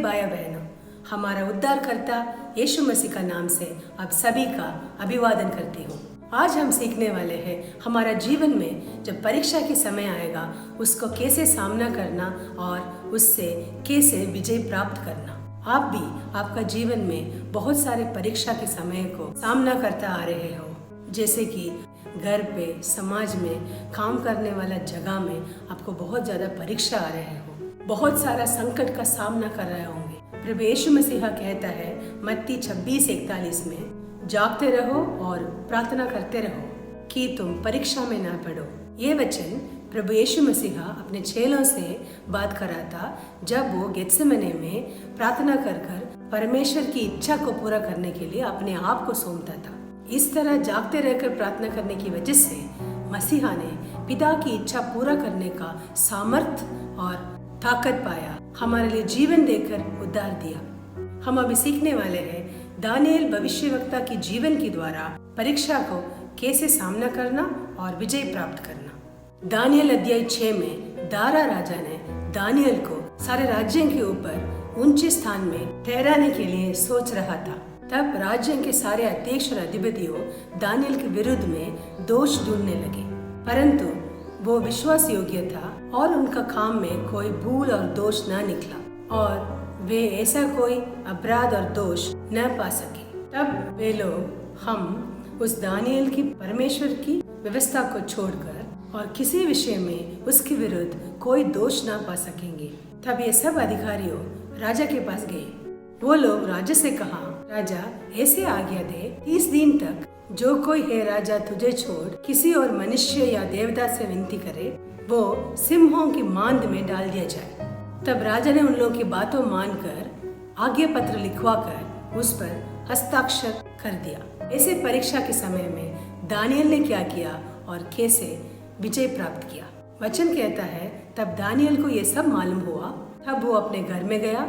भाइयों बहनों, हमारा उद्धारकर्ता यीशु मसीह का नाम से आप सभी का अभिवादन करती हूँ। आज हम सीखने वाले हैं हमारा जीवन में जब परीक्षा के समय आएगा उसको कैसे सामना करना और उससे कैसे विजय प्राप्त करना। आप भी आपका जीवन में बहुत सारे परीक्षा के समय को सामना करता आ रहे हो, जैसे कि घर पे, समाज में, काम करने वाला जगह में आपको बहुत ज़्यादा परीक्षा आ रहे हो, बहुत सारा संकट का सामना कर रहे होंगे। प्रभु यीशु मसीह कहता है मत्ती 26:41 में, जागते रहो और प्रार्थना करते रहो कि तुम परीक्षा में ना पड़ो। ये वचन प्रभु यीशु मसीह अपने चेलों से बात कर रहा था जब वो गेत्सेमने में प्रार्थना कर परमेश्वर की इच्छा को पूरा करने के लिए अपने आप को सौंपता था। इस तरह जागते रहकर प्रार्थना करने की वजह से मसीहा ने पिता की इच्छा पूरा करने का सामर्थ्य और ताकत पाया, हमारे लिए जीवन देकर उद्धार दिया। हम अभी सीखने वाले हैं दानिएल भविष्यवक्ता की जीवन के द्वारा परीक्षा को कैसे सामना करना और विजय प्राप्त करना। दानिएल अध्याय 6 में दारा राजा ने दानिएल को सारे राज्यों के ऊपर ऊंचे स्थान में ठहराने के लिए सोच रहा था। तब राज्यों के सारे अध्यक्ष और अधिपतियों दानिएल के विरुद्ध में दोष ढूंढने लगे, परंतु वो विश्वास योग्य था और उनका काम में कोई भूल और दोष न निकला और वे ऐसा कोई अपराध और दोष न पा सके। तब वे लोग हम उस दानिएल की परमेश्वर की व्यवस्था को छोड़कर और किसी विषय में उसके विरुद्ध कोई दोष न पा सकेंगे। तब ये सब अधिकारियों राजा के पास गए। वो लोग राजा से कहा, राजा ऐसे आज्ञा दे 30 दिन तक जो कोई है राजा तुझे छोड़ किसी और मनुष्य या देवता से विनती करे वो सिंहों की मांद में डाल दिया जाए। तब राजा ने उन लोगों की बातों मानकर आज्ञा पत्र लिखवा कर उस पर हस्ताक्षर कर दिया। ऐसे परीक्षा के समय में दानिएल ने क्या किया और कैसे विजय प्राप्त किया। वचन कहता है तब दानिएल को ये सब मालूम हुआ। तब वो अपने घर में गया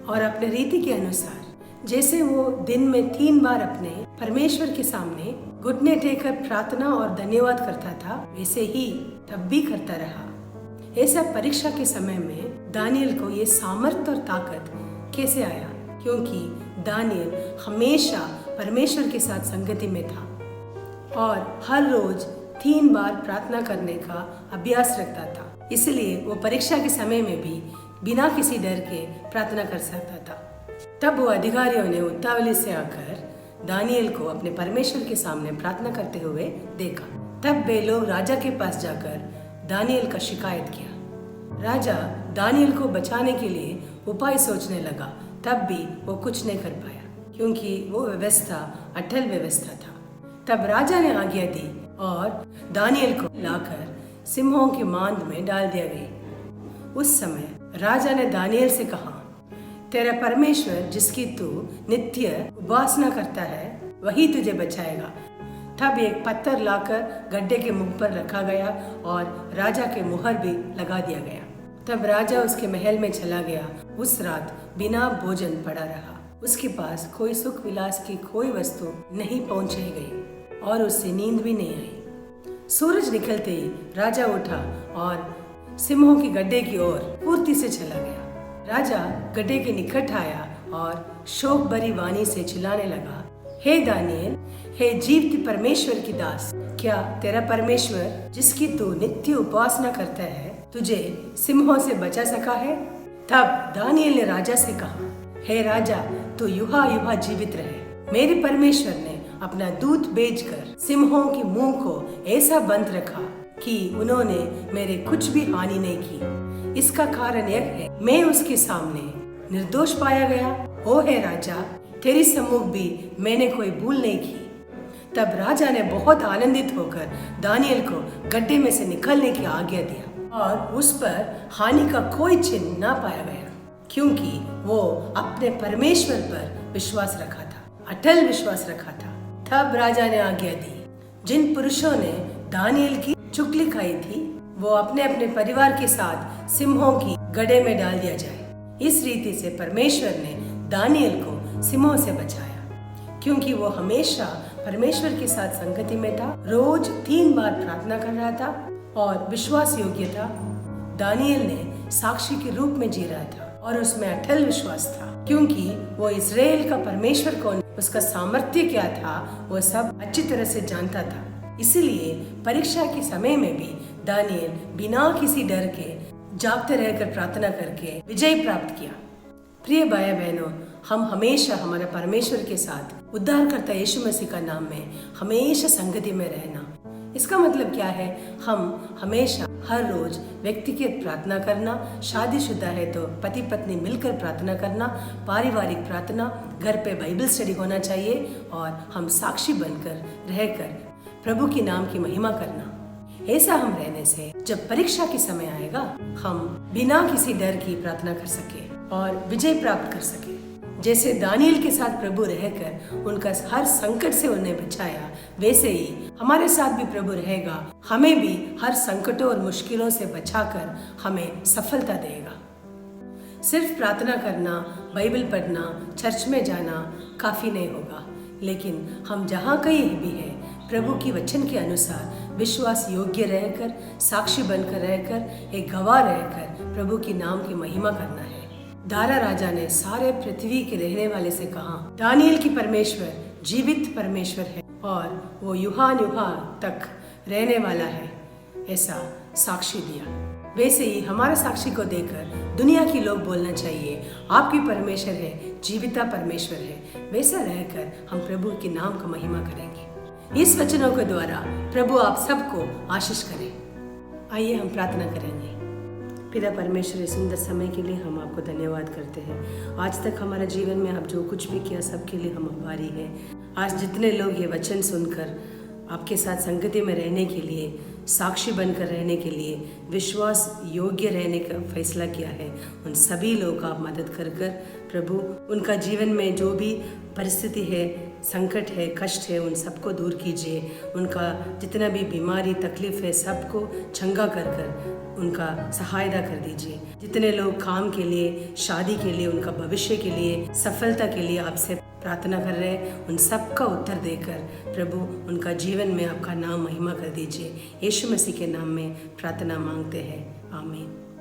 और अपने रीति के अनुसार जैसे वो दिन में 3 बार अपने परमेश्वर के सामने घुटने टेकर प्रार्थना और धन्यवाद करता था, वैसे ही तब भी करता रहा। ऐसा परीक्षा के समय में दानिएल को ये सामर्थ्य और ताकत कैसे आया, क्योंकि दानिएल हमेशा परमेश्वर के साथ संगति में था और हर रोज 3 बार प्रार्थना करने का अभ्यास रखता था। इसलिए वो परीक्षा के समय में भी बिना किसी डर के प्रार्थना कर सकता था। तब वो अधिकारियों ने उतावली से आकर दानिएल को अपने परमेश्वर के सामने प्रार्थना करते हुए देखा। तब वे लोग राजा के पास जाकर दानिएल का शिकायत किया। राजा दानिएल को बचाने के लिए उपाय सोचने लगा, तब भी वो कुछ नहीं कर पाया, क्योंकि वो व्यवस्था अटल व्यवस्था था। तब राजा ने आज्ञा दी और दानिएल को लाकर सिंहों की मांद में डाल दिया गया। उस समय राजा ने दानिएल से कहा, तेरा परमेश्वर जिसकी तू नित्य उपासना करता है वही तुझे बचाएगा। तब एक पत्थर लाकर गड्ढे के मुंह पर रखा गया और राजा के मुहर भी लगा दिया गया। तब राजा उसके महल में चला गया। उस रात बिना भोजन पड़ा रहा। उसके पास कोई सुख विलास की कोई वस्तु नहीं पहुंचाई गई और उससे नींद भी नहीं आई। सूरज निकलते ही राजा उठा और सिंहों की गड्ढे की ओर फुर्ती से चला गया। राजा गड्ढे के निकट आया और शोक भरी वाणी से चिल्लाने लगा, हे दानिएल, हे जीवित परमेश्वर की दास, क्या तेरा परमेश्वर जिसकी तू नित्य उपासना करता है तुझे सिंहों से बचा सका है? तब दानिएल ने राजा से कहा, हे राजा, तू युहा युहा जीवित रहे। मेरे परमेश्वर ने अपना दूत भेजकर सिंहों के मुंह को ऐसा बंद रखा कि उन्होंने मेरे कुछ भी हानि नहीं की। इसका कारण यह है मैं उसके सामने निर्दोष पाया गया। ओ है राजा, तेरी सम्मुख भी मैंने कोई भूल नहीं की। तब राजा ने बहुत आनंदित होकर दानिएल को गड्ढे में से निकलने की आज्ञा दिया और उस पर हानि का कोई चिन्ह न पाया गया, क्योंकि वो अपने परमेश्वर पर विश्वास रखा था, अटल विश्वास रखा था। तब राजा ने आज्ञा दी, जिन पुरुषों ने दानिएल की चुगली खाई थी वो अपने अपने परिवार के साथ सिंहों की गड्ढे में डाल दिया जाए। इस रीति से परमेश्वर ने दानिएल को सिंहों से बचाया, क्योंकि वो हमेशा परमेश्वर के साथ संगति में था, रोज 3 बार प्रार्थना कर रहा था और विश्वास योग्य था। दानिएल ने साक्षी के रूप में जी रहा था और उसमें अटल विश्वास था, क्योंकि वो इज़राइल का परमेश्वर कौन, उसका सामर्थ्य क्या था, वो सब अच्छी तरह से जानता था। इसीलिए परीक्षा के समय में भी दानिएल बिना किसी डर के जागते रहकर प्रार्थना करके विजय प्राप्त किया। प्रिय भाई बहनों, हम हमेशा हमारे परमेश्वर के साथ उद्धारकर्ता यीशु मसीह का नाम में हमेशा संगति में रहना। इसका मतलब क्या है? हम हमेशा हर रोज व्यक्तिगत प्रार्थना करना, शादीशुदा है तो पति पत्नी मिलकर प्रार्थना करना, पारिवारिक प्रार्थना, घर पे बाइबल स्टडी होना चाहिए और हम साक्षी बनकर रहकर प्रभु के नाम की महिमा करना। ऐसा हम रहने से जब परीक्षा के समय आएगा, हम बिना किसी डर की प्रार्थना कर सके और विजय प्राप्त कर सके। जैसे दानिएल के साथ प्रभु रहकर उनका हर संकट से उन्हें बचाया, वैसे ही हमारे साथ भी प्रभु रहेगा, हमें भी हर संकटों और मुश्किलों से बचाकर हमें सफलता देगा। सिर्फ प्रार्थना करना, बाइबल पढ़ना, चर्च में जाना काफी नहीं होगा, लेकिन हम जहाँ कहीं भी हैं, प्रभु की वचन के अनुसार विश्वास योग्य रहकर, साक्षी बनकर रहकर, एक गवाह रहकर प्रभु के नाम की महिमा करना है। दारा राजा ने सारे पृथ्वी के रहने वाले से कहा, दानिएल की परमेश्वर जीवित परमेश्वर है और वो युगान युगान तक रहने वाला है, ऐसा साक्षी दिया। वैसे ही हमारा साक्षी को देकर दुनिया के लोग बोलना चाहिए, आपकी परमेश्वर है, जीविता परमेश्वर है। वैसा रहकर हम प्रभु के नाम का महिमा करेंगे। इस वचनों के द्वारा प्रभु आप सबको आशीष करे। आइए हम प्रार्थना करेंगे। पिता परमेश्वर, इस सुंदर समय के लिए हम आपको धन्यवाद करते हैं। आज तक हमारे जीवन में आप जो कुछ भी किया, सबके लिए हम आभारी हैं। आज जितने लोग ये वचन सुनकर आपके साथ संगति में रहने के लिए, साक्षी बनकर रहने के लिए, विश्वास योग्य रहने का फैसला किया है, उन सभी लोगों का आप मदद कर प्रभु उनका जीवन में जो भी परिस्थिति है, संकट है, कष्ट है, उन सबको दूर कीजिए। उनका जितना भी बीमारी तकलीफ है, सबको चंगा कर उनका सहायता कर दीजिए। जितने लोग काम के लिए, शादी के लिए, उनका भविष्य के लिए, सफलता के लिए आपसे प्रार्थना कर रहे हैं, उन सब का उत्तर देकर प्रभु उनका जीवन में आपका नाम महिमा कर दीजिए। यीशु मसीह के नाम में प्रार्थना मांगते हैं, आमीन।